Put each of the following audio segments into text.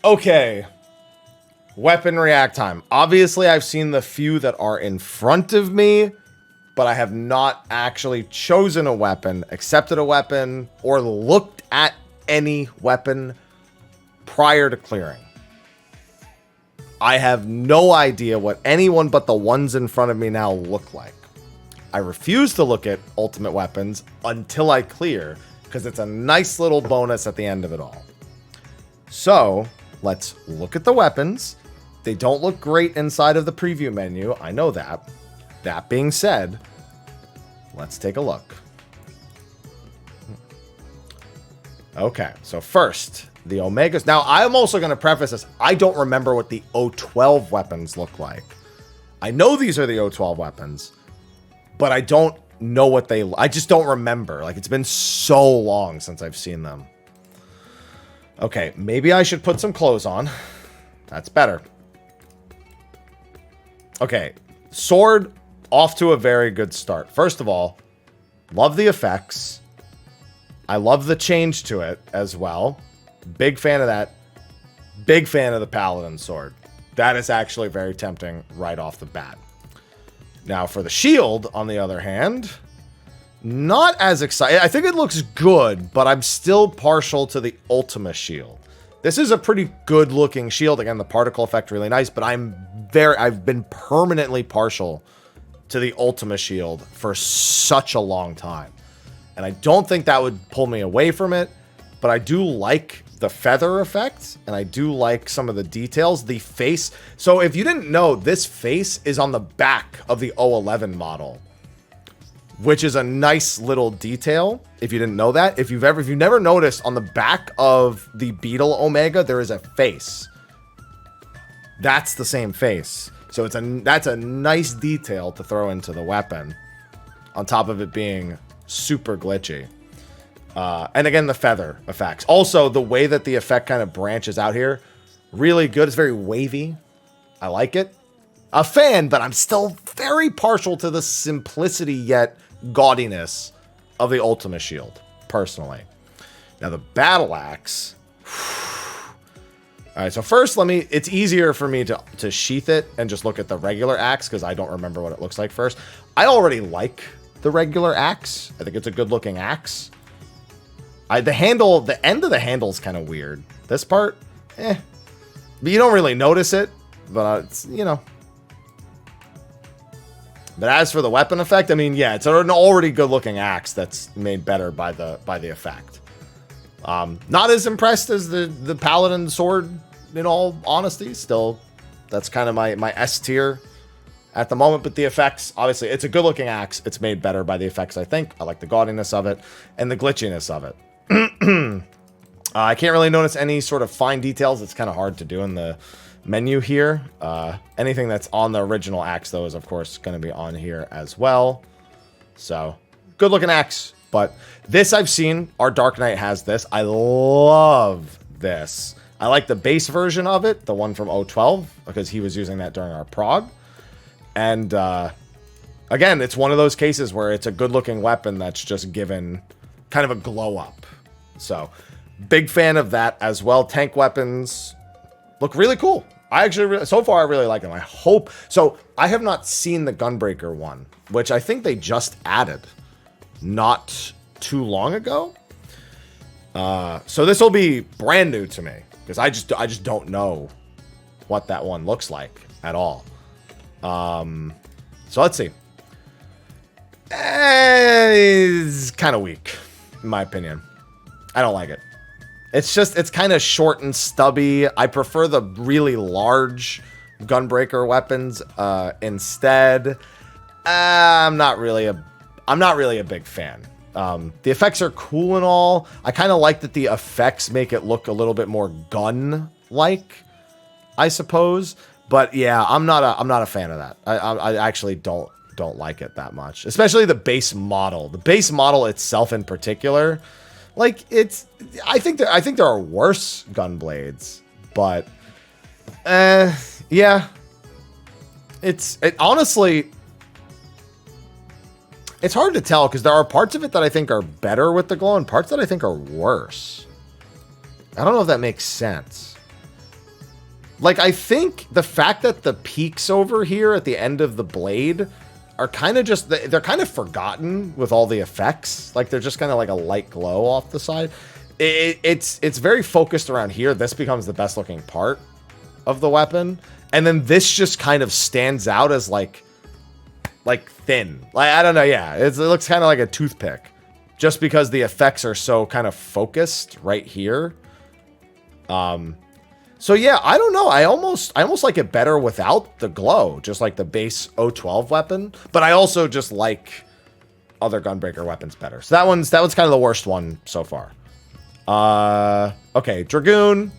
Okay. Weapon react time. Obviously, I've seen the few that are in front of me, but I have not actually chosen a weapon, accepted a weapon, or looked at any weapon prior to clearing. I have no idea what anyone but the ones in front of me now look like. I refuse to look at ultimate weapons until I clear, because it's a nice little bonus at the end of it all. So, let's look at the weapons. They don't look great inside of the preview menu. I know that. That being said, let's take a look. Okay, so first, the Omegas. Now, I'm also going to preface this. I don't remember what the O12 weapons look like. I know these are the O12 weapons, but I don't know what they... I just don't remember. Like, it's been so long since I've seen them. Okay, maybe I should put some clothes on. That's better. Okay, sword off to a very good start. First of all, love the effects. I love the change to it as well. Big fan of that. Big fan of the Paladin sword. That is actually very tempting right off the bat. Now for the shield, on the other hand, not as excited. I think it looks good, but I'm still partial to the Ultima shield. This is a pretty good looking shield. Again, the particle effect really nice, but I've been permanently partial to the Ultima shield for such a long time. And I don't think that would pull me away from it, but I do like the feather effect, and I do like some of the details. The face. So if you didn't know, this face is on the back of the O11 model, which is a nice little detail. If you didn't know that, if you've never noticed, on the back of the Beetle Omega, there is a face. That's the same face. So that's a nice detail to throw into the weapon, on top of it being super glitchy. And again, the feather effects. Also, the way that the effect kind of branches out here, really good. It's very wavy. I like it. A fan, but I'm still very partial to the simplicity yet gaudiness of the Ultima shield, personally. Now, the battle axe. All right, so first, it's easier for me to sheath it and just look at the regular axe, because I don't remember what it looks like first. I already like the regular axe. I think it's a good looking axe. The end of the handle is kind of weird. This part, but you don't really notice it, but it's, you know. But as for the weapon effect, I mean, yeah, it's an already good looking axe that's made better by the effect. Not as impressed as the Paladin sword, in all honesty. Still, that's kind of my S tier at the moment, but the effects, obviously, it's a good looking axe. It's made better by the effects, I think. I like the gaudiness of it and the glitchiness of it. I can't really notice any sort of fine details. It's kind of hard to do in the menu here. Anything that's on the original axe, though, is of course going to be on here as well. So good looking axe. But this I've seen, our Dark Knight has this. I love this. I like the base version of it, the one from 012, because he was using that during our prog. And again, it's one of those cases where it's a good looking weapon that's just given kind of a glow up. So big fan of that as well. Tank weapons look really cool. I actually, so far, I really like them. I hope. So I have not seen the Gunbreaker one, which I think they just added not too long ago. So this will be brand new to me, because I just don't know what that one looks like at all. So let's see. It's kind of weak, in my opinion. I don't like it. It's kind of short and stubby. I prefer the really large Gunbreaker weapons instead. I'm not really a big fan. The effects are cool and all. I kind of like that the effects make it look a little bit more gun-like, I suppose. But yeah, I'm not a fan of that. I actually don't like it that much, especially the base model. The base model itself, in particular, like I think there are worse Gunblades, but yeah, honestly, it's hard to tell, because there are parts of it that I think are better with the glow and parts that I think are worse. I don't know if that makes sense. Like, I think the fact that the peaks over here at the end of the blade are kind of just, they're kind of forgotten with all the effects. Like, they're just kind of like a light glow off the side. It's very focused around here. This becomes the best looking part of the weapon. And then this just kind of stands out as like thin. Like, I don't know. Yeah, it looks kind of like a toothpick just because the effects are so kind of focused right here. So yeah, I don't know. I almost like it better without the glow, just like the base O12 weapon. But I also just like other Gunbreaker weapons better. So that one's kind of the worst one so far. Okay, Dragoon.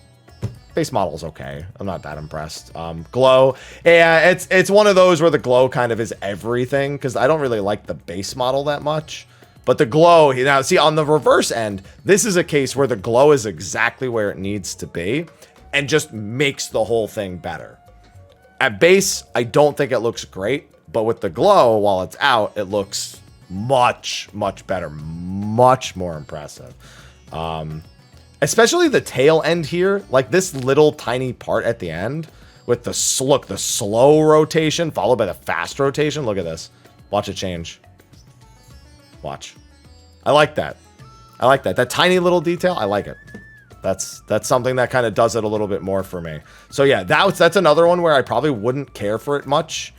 Base model's okay. I'm not that impressed. Glow. Yeah, it's one of those where the glow kind of is everything, because I don't really like the base model that much. But the glow, now see, on the reverse end, this is a case where the glow is exactly where it needs to be and just makes the whole thing better. At base, I don't think it looks great, but with the glow, while it's out, it looks much, much better, much more impressive. Especially the tail end here, like this little tiny part at the end with the slow rotation followed by the fast rotation. Look at this. Watch it change. Watch. I like that. I like that. That tiny little detail, I like it. That's something that kind of does it a little bit more for me. So yeah, that's another one where I probably wouldn't care for it much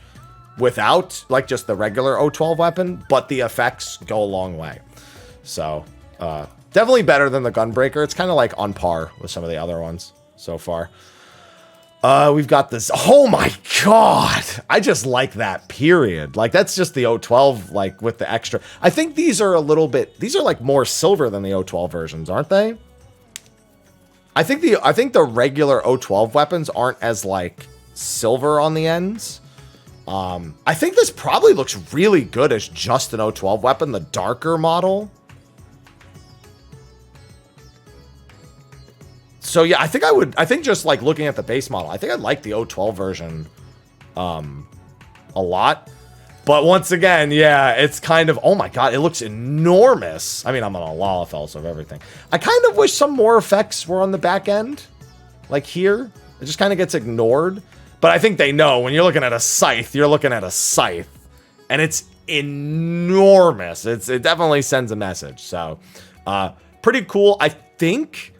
without like just the regular O12 weapon, but the effects go a long way. So definitely better than the Gunbreaker. It's kind of like on par with some of the other ones so far. We've got this. Oh my God. I just like that, period. Like that's just the O12, like with the extra. I think these are these are like more silver than the O12 versions, aren't they? I think the regular O12 weapons aren't as like silver on the ends. I think this probably looks really good as just an O12 weapon, the darker model. So yeah, I think just like looking at the base model, I think I'd like the O12 version a lot. But once again, yeah, it's kind of, oh my God, it looks enormous. I mean, I'm on a Lalafell, so of everything. I kind of wish some more effects were on the back end. Like here, it just kind of gets ignored. But I think they know when you're looking at a scythe, you're looking at a scythe. And it's enormous. It definitely sends a message. So, pretty cool. I think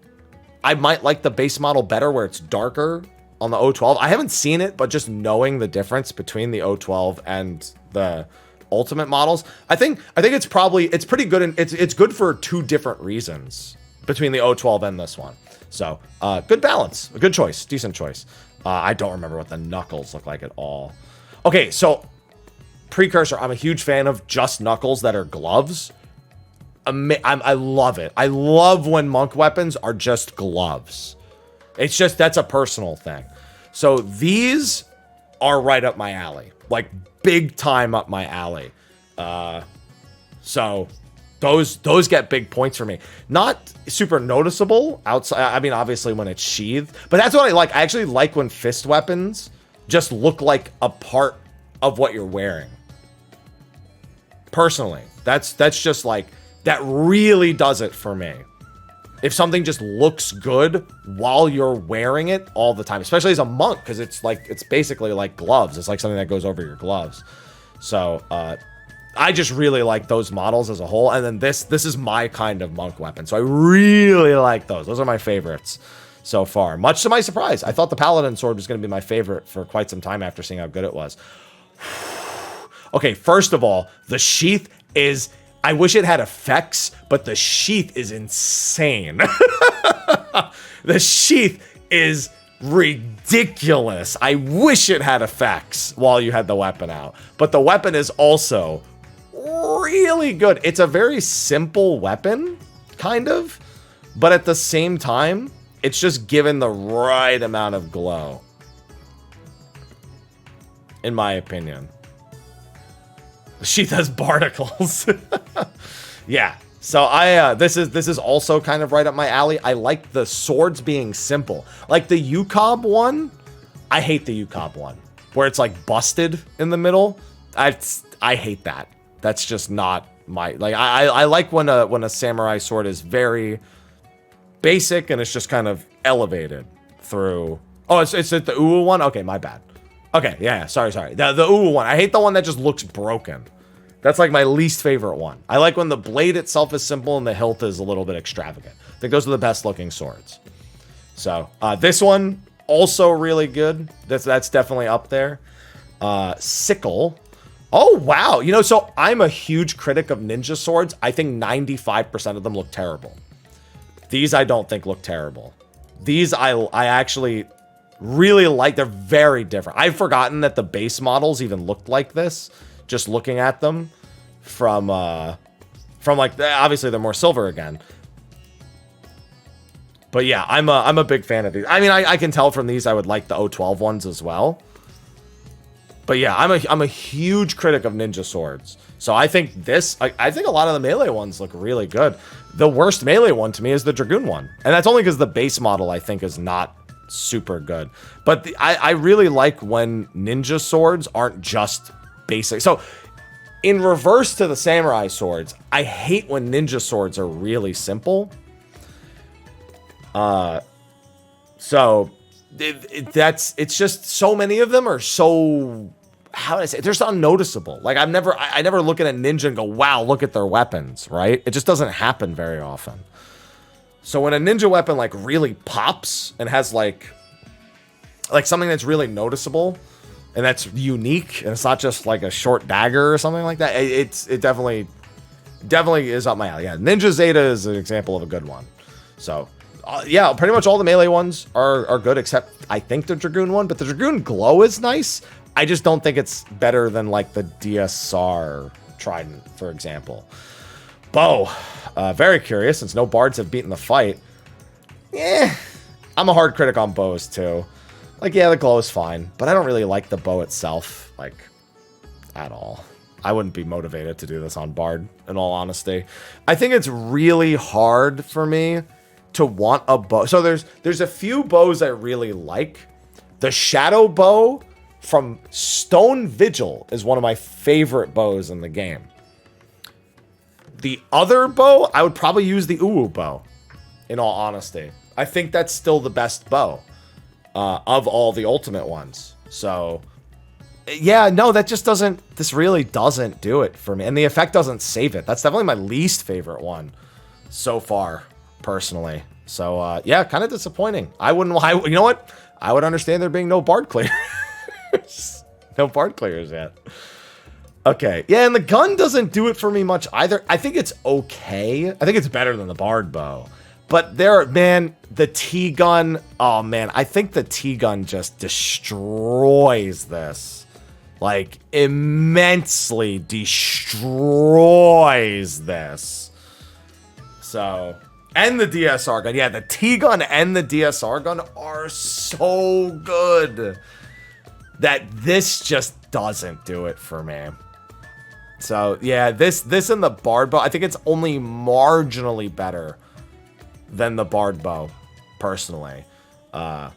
I might like the base model better where it's darker on the O12. I haven't seen it, but just knowing the difference between the O12 and the ultimate models, I think it's pretty good, and it's good for two different reasons between the O12 and this one. So good balance, a good choice, decent choice. I don't remember what the knuckles look like at all. Okay, so precursor, I'm a huge fan of just knuckles that are gloves. I love it. I love when monk weapons are just gloves. It's just, that's a personal thing. So these are right up my alley, like big time up my alley. So those get big points for me. Not super noticeable outside. I mean, obviously when it's sheathed, but that's what I like. I actually like when fist weapons just look like a part of what you're wearing. Personally, that's just like, that really does it for me. If something just looks good while you're wearing it all the time, especially as a monk, because it's basically like gloves. It's like something that goes over your gloves. So I just really like those models as a whole. And then this is my kind of monk weapon. So I really like those. Those are my favorites so far. Much to my surprise, I thought the Paladin sword was going to be my favorite for quite some time after seeing how good it was. Okay, first of all, the sheath is... I wish it had effects, but the sheath is insane. The sheath is ridiculous. I wish it had effects while you had the weapon out. But the weapon is also really good. It's a very simple weapon, kind of. But at the same time, it's just given the right amount of glow. In my opinion. The sheath has barnacles. Yeah. So this is also kind of right up my alley. I like the swords being simple. Like the UCOB one, I hate the UCOB one where it's like busted in the middle. I hate that. That's just not my, like, I like when a samurai sword is very basic and it's just kind of elevated through Oh, it's the Uwu one? Okay, my bad. Okay, yeah, sorry. The Uwu one. I hate the one that just looks broken. That's like my least favorite one. I like when the blade itself is simple and the hilt is a little bit extravagant. I think those are the best looking swords. So, this one, also really good. That's definitely up there. Sickle. Oh, wow. You know, so I'm a huge critic of ninja swords. I think 95% of them look terrible. These I don't think look terrible. These I actually really like. They're very different. I've forgotten that the base models even looked like this. Just looking at them from like, obviously they're more silver again. But yeah, I'm a big fan of these. I mean, I can tell from these I would like the 012 ones as well. But yeah, I'm a huge critic of ninja swords. So I think I think a lot of the melee ones look really good. The worst melee one to me is the Dragoon one. And that's only because the base model I think is not super good. But I really like when ninja swords aren't just basic. So in reverse to the samurai swords, I hate when ninja swords are really simple. So it's just so many of them are so, how do I say it? They're so unnoticeable. Like I never look at a ninja and go, wow, look at their weapons, right? It just doesn't happen very often. So when a ninja weapon like really pops and has like something that's really noticeable and that's unique, and it's not just like a short dagger or something like that, it definitely is up my alley. Yeah, Ninja Zeta is an example of a good one. So yeah, pretty much all the melee ones are good, except I think the Dragoon one. But the Dragoon glow is nice. I just don't think it's better than like the DSR Trident, for example. Bow. Very curious, since no bards have beaten the fight. Yeah, I'm a hard critic on bows too. Like, yeah, the glow is fine, but I don't really like the bow itself, like, at all. I wouldn't be motivated to do this on bard, in all honesty. I think it's really hard for me to want a bow. So there's a few bows I really like. The shadow bow from Stone Vigil is one of my favorite bows in the game. The other bow, I would probably use the Uwu bow, in all honesty. I think that's still the best bow of all the ultimate ones. So yeah, no, this really doesn't do it for me. And the effect doesn't save it. That's definitely my least favorite one so far, personally. So yeah, kind of disappointing. You know what? I would understand there being no bard clears. No bard clears yet. Okay. Yeah, and the gun doesn't do it for me much either. I think it's okay. I think it's better than the bard bow. But the T-gun, oh man, I think the T-gun just destroys this. Like, immensely destroys this. So, and the DSR gun. Yeah, the T-gun and the DSR gun are so good that this just doesn't do it for me. So, yeah, this and the bard bow, I think it's only marginally better than the bard bow, personally. But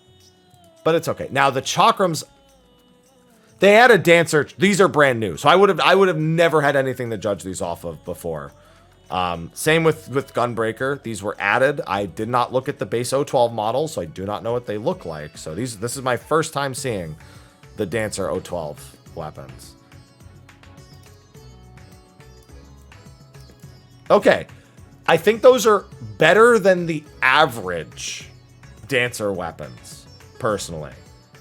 it's okay. Now, the chakrams, they had a dancer. These are brand new, so I would have never had anything to judge these off of before. Same with Gunbreaker. These were added. I did not look at the base 012 model, so I do not know what they look like. So this is my first time seeing the dancer 012 weapons. Okay, I think those are better than the average dancer weapons, personally.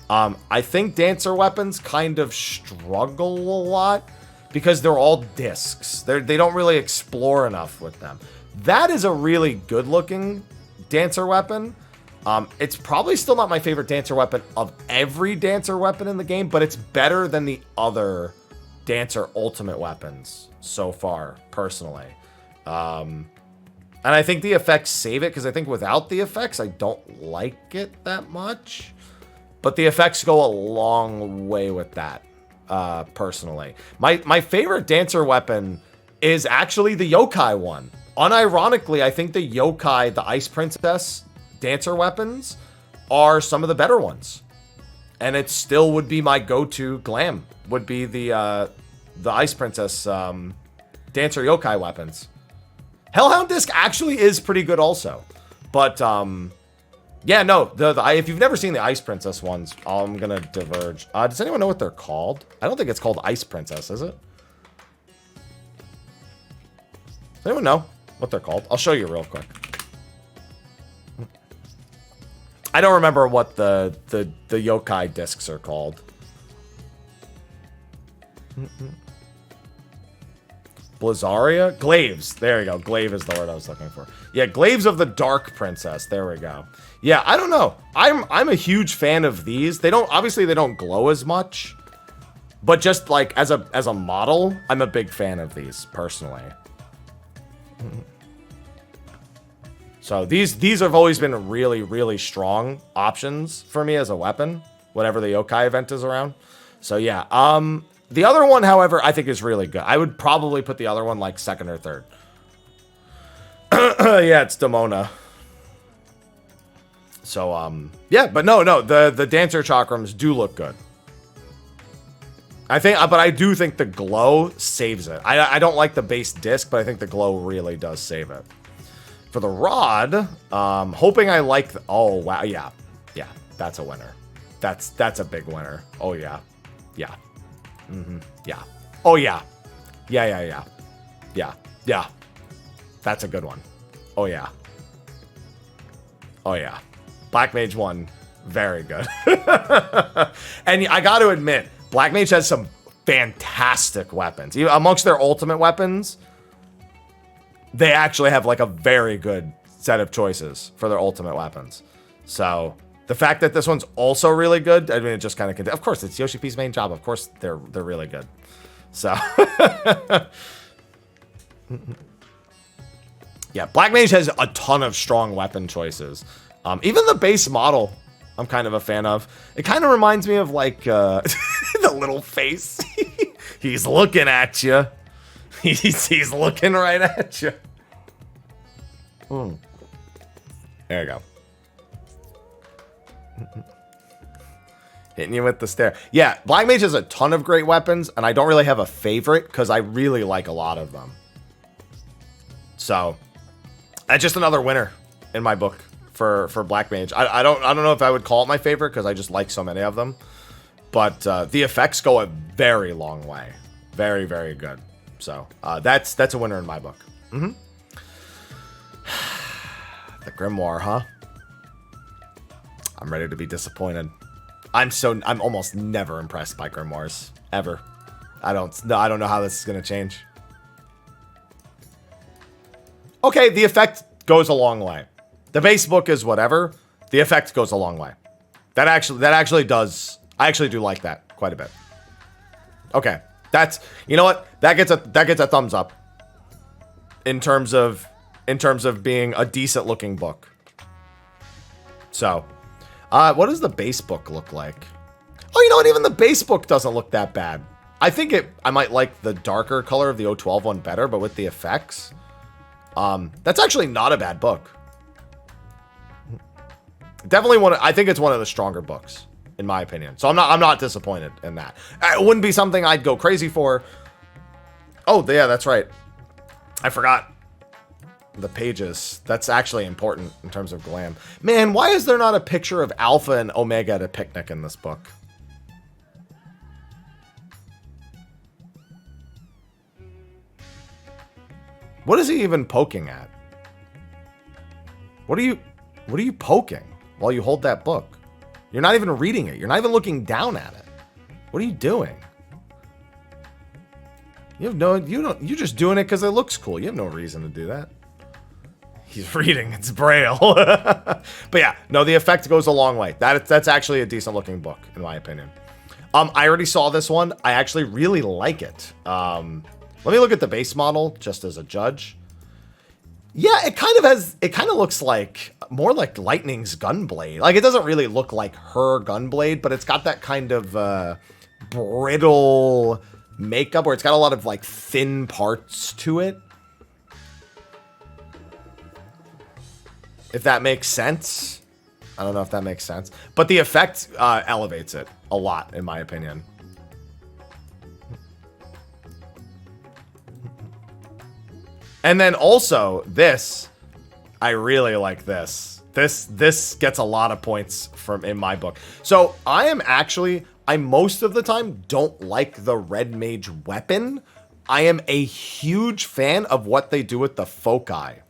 I think dancer weapons kind of struggle a lot because they're all discs. They don't really explore enough with them. That is a really good looking dancer weapon. It's probably still not my favorite dancer weapon of every dancer weapon in the game, but it's better than the other dancer ultimate weapons so far, personally. And I think the effects save it, because I think without the effects, I don't like it that much. But the effects go a long way with that, personally. My favorite dancer weapon is actually the yokai one. Unironically, I think the yokai, the Ice Princess dancer weapons are some of the better ones. And it still would be my go-to glam, would be the Ice Princess dancer yokai weapons. Hellhound Disc actually is pretty good also. But Yeah, no, if you've never seen the Ice Princess ones, I'm gonna diverge. Does anyone know what they're called? I don't think it's called Ice Princess, is it? Does anyone know what they're called? I'll show you real quick. I don't remember what the yokai discs are called. Blizzaria? Glaives. There you go. Glaive is the word I was looking for. Yeah, Glaives of the Dark Princess. There we go. Yeah, I don't know. I'm a huge fan of these. They don't obviously they don't glow as much, but just like as a model, I'm a big fan of these personally. So these have always been really strong options for me as a weapon whenever the yokai event is around. So yeah, the other one, however, I think is really good. I would probably put the other one like second or third. Yeah, it's Demona. So yeah, but no, the Dancer Chakrams do look good. I think, but I do think the glow saves it. I don't like the base disc, but I think the glow really does save it. For the rod, hoping I like the, oh wow, yeah, that's a winner. That's a big winner. Oh yeah, yeah, yeah. Oh yeah, yeah. That's a good one. Oh yeah, oh yeah. Black Mage 1, very good. And I got to admit, Black Mage has some fantastic weapons. Amongst their ultimate weapons, they actually have like a very good set of choices for their ultimate weapons. So the fact that this one's also really good, I mean, it just kind of, of course, it's Yoshi P's main job. Of course, they're really good. So yeah, Black Mage has a ton of strong weapon choices. Even the base model, I'm kind of a fan of. It kind of reminds me of like the little face. He's looking at you. He's looking right at you. There you go. Hitting you with the stare. Yeah, Black Mage has a ton of great weapons, and I don't really have a favorite because I really like a lot of them. So that's just another winner in my book for Black Mage. I don't know if I would call it my favorite because I just like so many of them. But the effects go a very long way. Very, very good. So that's a winner in my book. The Grimoire, huh? I'm ready to be disappointed. I'm almost never impressed by Grimoires ever. I don't know how this is gonna change. Okay, the effect goes a long way. The base book is whatever. The effect goes a long way. That actually does. I actually do like that quite a bit. Okay, that's, you know what? That gets a thumbs up. In terms of being a decent looking book. So, what does the base book look like? Oh, you know what? Even the base book doesn't look that bad. I think I might like the darker color of the 012 one better, but with the effects, that's actually not a bad book. Definitely I think it's one of the stronger books, in my opinion. So I'm not disappointed in that. It wouldn't be something I'd go crazy for. Oh, yeah, that's right. I forgot the pages. That's actually important in terms of glam. Man, why is there not a picture of Alpha and Omega at a picnic in this book? What is he even poking at? What are you poking while you hold that book? You're not even reading it. You're not even looking down at it. What are you doing? You're just doing it because it looks cool. You have no reason to do that. He's reading. It's Braille. But yeah, no, the effect goes a long way. That's actually a decent looking book, in my opinion. I already saw this one. I actually really like it. Let me look at the base model just as a judge. Yeah, it kind of looks like more like Lightning's Gunblade. Like, it doesn't really look like her Gunblade, but it's got that kind of brittle makeup where it's got a lot of like thin parts to it. If that makes sense. I don't know if that makes sense, but the effect elevates it a lot, in my opinion. And then also this, I really like this. This gets a lot of points from in my book. So I most of the time don't like the red mage weapon. I am a huge fan of what they do with the foci.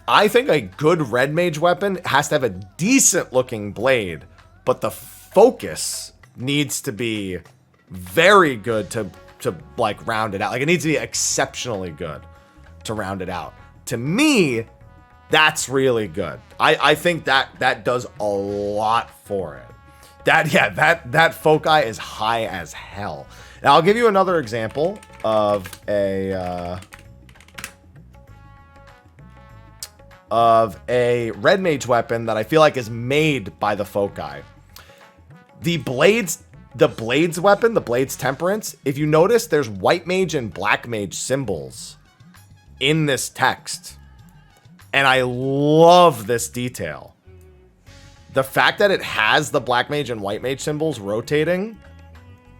I think a good red mage weapon has to have a decent looking blade, but the focus needs to be very good to like round it out. Like it needs to be exceptionally good to round it out. To me, that's really good. I think that does a lot for it. That foci is high as hell. Now I'll give you another example of a red mage weapon that I feel like is made by the foci. The blades weapon, the blades temperance. If you notice, there's white mage and black mage symbols in this text. And I love this detail. The fact that it has the black mage and white mage symbols rotating.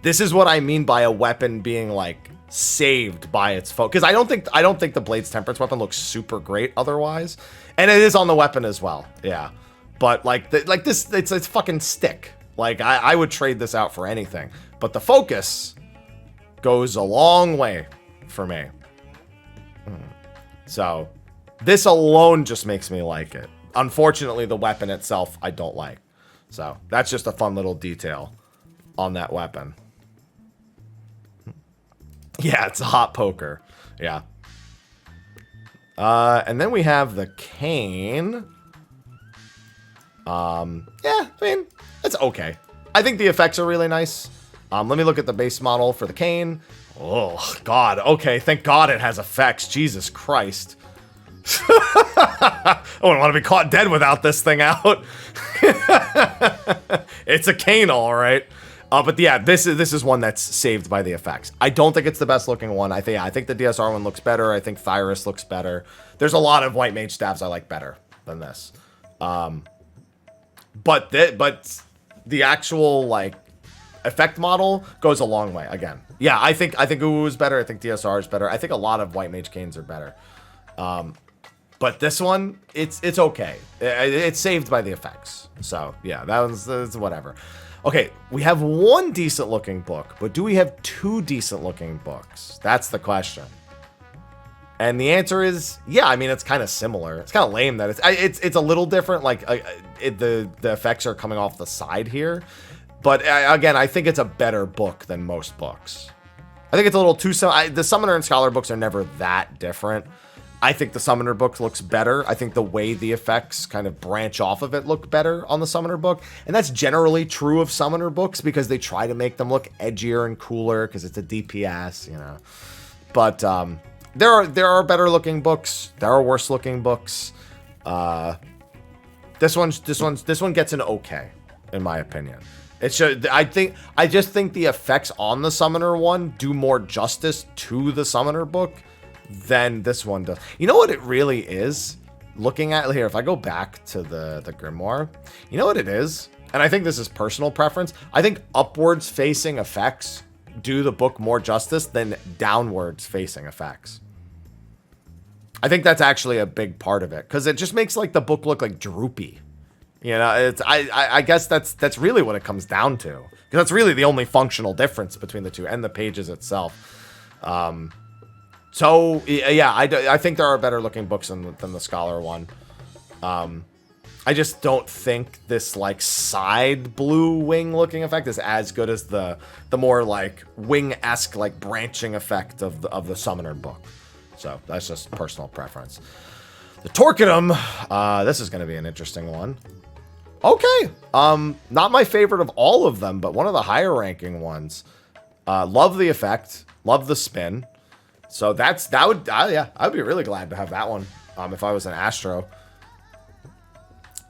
This is what I mean by a weapon being like saved by its focus. Because I don't think the blades temperance weapon looks super great otherwise. And it is on the weapon as well. Yeah. But like this, it's fucking stick. Like I would trade this out for anything. But the focus goes a long way for me. So this alone just makes me like it. Unfortunately, the weapon itself, I don't like. So that's just a fun little detail on that weapon. Yeah, it's a hot poker. Yeah. And then we have the cane. Yeah, I mean, it's okay. I think the effects are really nice. Let me look at the base model for the cane. Oh, God. Okay, thank God it has effects. Jesus Christ. I wouldn't want to be caught dead without this thing out. It's a cane, all right. But yeah, this is one that's saved by the effects. I don't think it's the best looking one. I think the DSR one looks better. I think Thyrus looks better. There's a lot of white mage staves I like better than this. But the actual like effect model goes a long way. Again, yeah, I think UU is better. I think DSR is better. I think a lot of white mage canes are better. But this one, it's okay. It's saved by the effects. So yeah, that's whatever. Okay, we have one decent looking book, but do we have two decent looking books? That's the question. And the answer is, yeah, I mean, it's kind of similar. It's kind of lame that it's a little different. Like the effects are coming off the side here. But again, I think it's a better book than most books. I think it's a little too, the Summoner and Scholar books are never that different. I think the Summoner book looks better. I think the way the effects kind of branch off of it look better on the Summoner book. And that's generally true of Summoner books because they try to make them look edgier and cooler because it's a DPS, you know. But there are better looking books. There are worse looking books. This one gets an okay, in my opinion. It should. I just think the effects on the Summoner one do more justice to the Summoner book than this one does. You know what it really is? Looking at here, if I go back to the grimoire, you know what it is? And I think this is personal preference. I think upwards facing effects do the book more justice than downwards facing effects. I think that's actually a big part of it because it just makes like the book look like droopy. You know, it's I guess that's really what it comes down to because that's really the only functional difference between the two and the pages itself. So yeah, I think there are better looking books than the Scholar one. I just don't think this like side blue wing looking effect is as good as the more like wing-esque like branching effect of the Summoner book. So that's just personal preference. The Torquedum, this is going to be an interesting one. Okay, not my favorite of all of them, but one of the higher ranking ones. Love the effect, love the spin. So yeah, I'd be really glad to have that one if I was an Astro.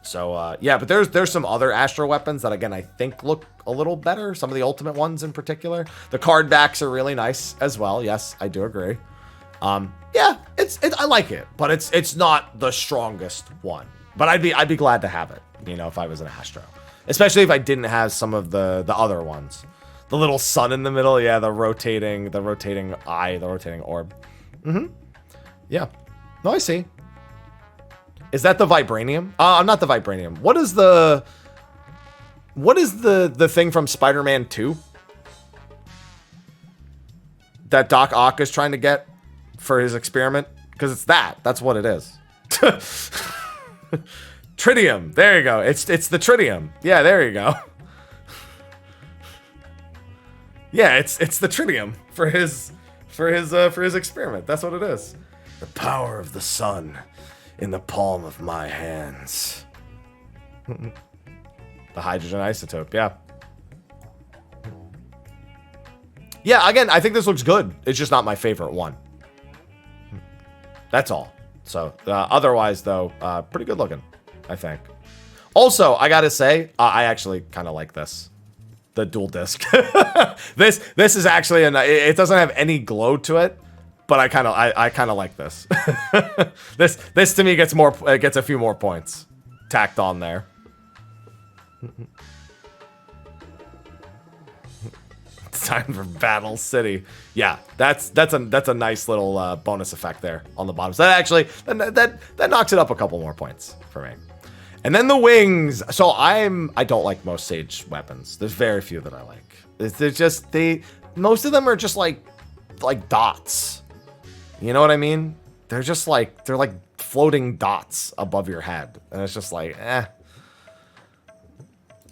So yeah, but there's some other Astro weapons that again I think look a little better. Some of the ultimate ones in particular. The card backs are really nice as well. Yes, I do agree. Yeah, I like it, but it's not the strongest one. But I'd be glad to have it, you know, if I was an Astro, especially if I didn't have some of the other ones. The little sun in the middle, yeah, the rotating eye, the rotating orb. Yeah. No, I see. Is that the vibranium? Not the vibranium. What is the thing from Spider-Man 2 that Doc Ock is trying to get for his experiment? Because it's that. That's what it is. Tritium. There you go. It's the tritium. Yeah, there you go. Yeah, it's the tritium for his experiment. That's what it is. The power of the sun in the palm of my hands. The hydrogen isotope, yeah. Yeah, again, I think this looks good. It's just not my favorite one. That's all. So, otherwise, though, pretty good looking, I think. Also, I gotta say, I actually kind of like this. The dual disc. This is actually, it doesn't have any glow to it, but I kind of like this. This to me gets a few more points tacked on there. It's time for Battle City. Yeah, that's a nice little bonus effect there on the bottom. So that actually that knocks it up a couple more points for me. And then the wings. So I don't like most Sage weapons. There's very few that I like. They're just most of them are just like dots. You know what I mean? They're just like floating dots above your head, and it's just like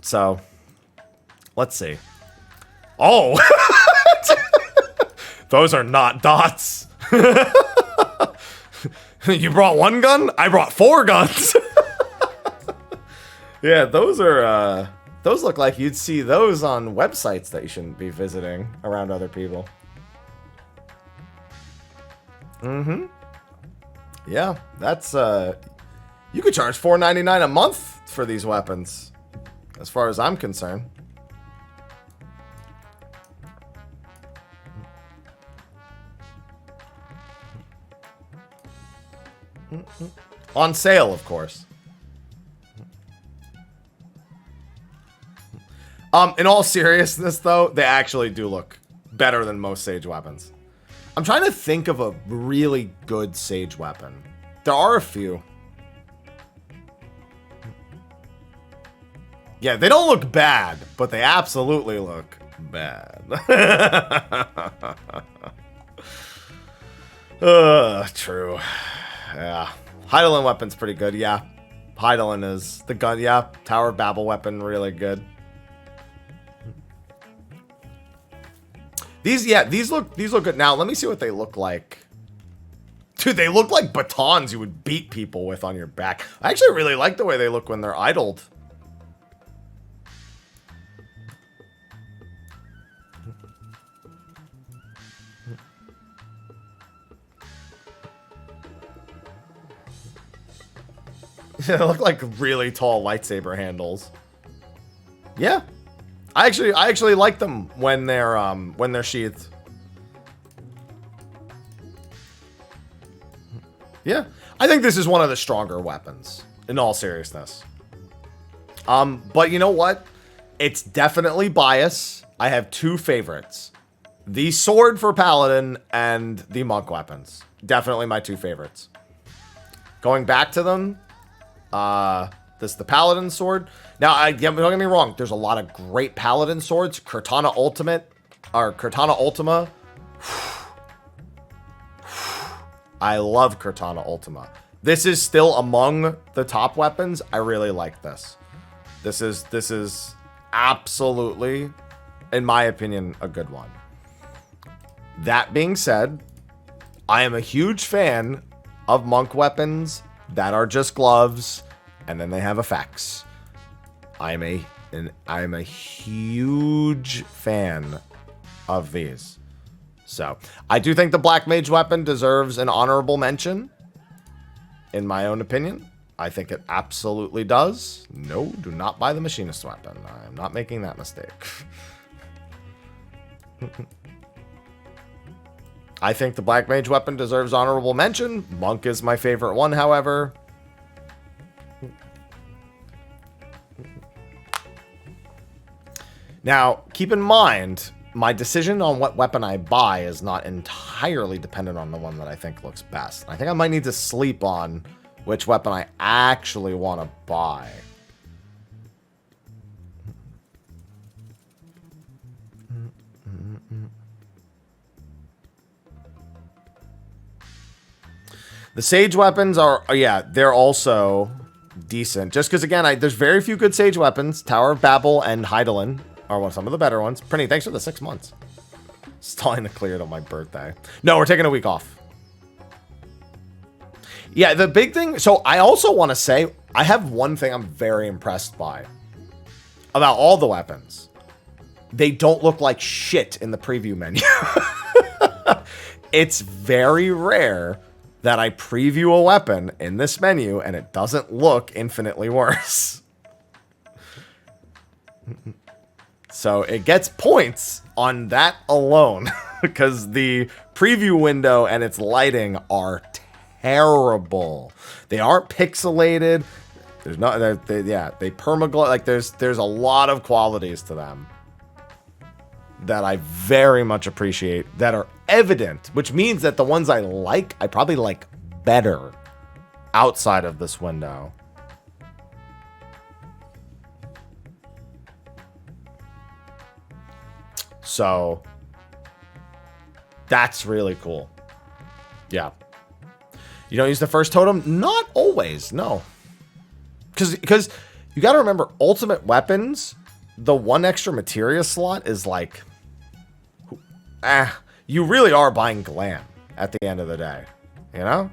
So, let's see. Oh, those are not dots. You brought one gun? I brought 4 guns. Yeah, those look like you'd see those on websites that you shouldn't be visiting around other people. Mm-hmm. Yeah, that's you could charge $4.99 a month for these weapons, as far as I'm concerned. On sale, of course. In all seriousness, though, they actually do look better than most Sage weapons. I'm trying to think of a really good Sage weapon. There are a few. Yeah, they don't look bad, but they absolutely look bad. True. Yeah. Heidelin weapon's pretty good, yeah. Heidelin is the gun, yeah. Tower of Babel weapon, really good. These look good. Now, let me see what they look like. Dude, they look like batons you would beat people with on your back. I actually really like the way they look when they're idled. They look like really tall lightsaber handles. Yeah. I actually like them when they're sheathed. Yeah. I think this is one of the stronger weapons, in all seriousness. But you know what? It's definitely bias. I have 2 favorites. The sword for Paladin and the monk weapons. Definitely my 2 favorites. Going back to them, the Paladin sword. Now, don't get me wrong. There's a lot of great Paladin swords. Cortana Ultimate, or Cortana Ultima. I love Cortana Ultima. This is still among the top weapons. I really like this. This is absolutely, in my opinion, a good one. That being said, I am a huge fan of monk weapons that are just gloves, and then they have effects. I'm a huge fan of these. So, I do think the Black Mage weapon deserves an honorable mention, in my own opinion. I think it absolutely does. No, do not buy the Machinist weapon. I'm not making that mistake. I think the Black Mage weapon deserves honorable mention. Monk is my favorite one, however. Now, keep in mind, my decision on what weapon I buy is not entirely dependent on the one that I think looks best. I think I might need to sleep on which weapon I actually want to buy. The Sage weapons are, yeah, they're also decent. Just because, again, there's very few good Sage weapons. Tower of Babel and Heidelin are some of the better ones. Prinny, thanks for the 6 months. Stalling to clear it on my birthday. No, we're taking a week off. Yeah, the big thing... So, I also want to say, I have one thing I'm very impressed by about all the weapons. They don't look like shit in the preview menu. It's very rare that I preview a weapon in this menu and it doesn't look infinitely worse. So it gets points on that alone because the preview window and its lighting are terrible. They aren't pixelated. There's not, they permaglow. Like there's a lot of qualities to them that I very much appreciate that are evident, which means that the ones I probably like better outside of this window. So that's really cool. Yeah. You don't use the first totem? Not always, no. Because you got to remember, ultimate weapons, the one extra materia slot is like, you really are buying glam at the end of the day, you know?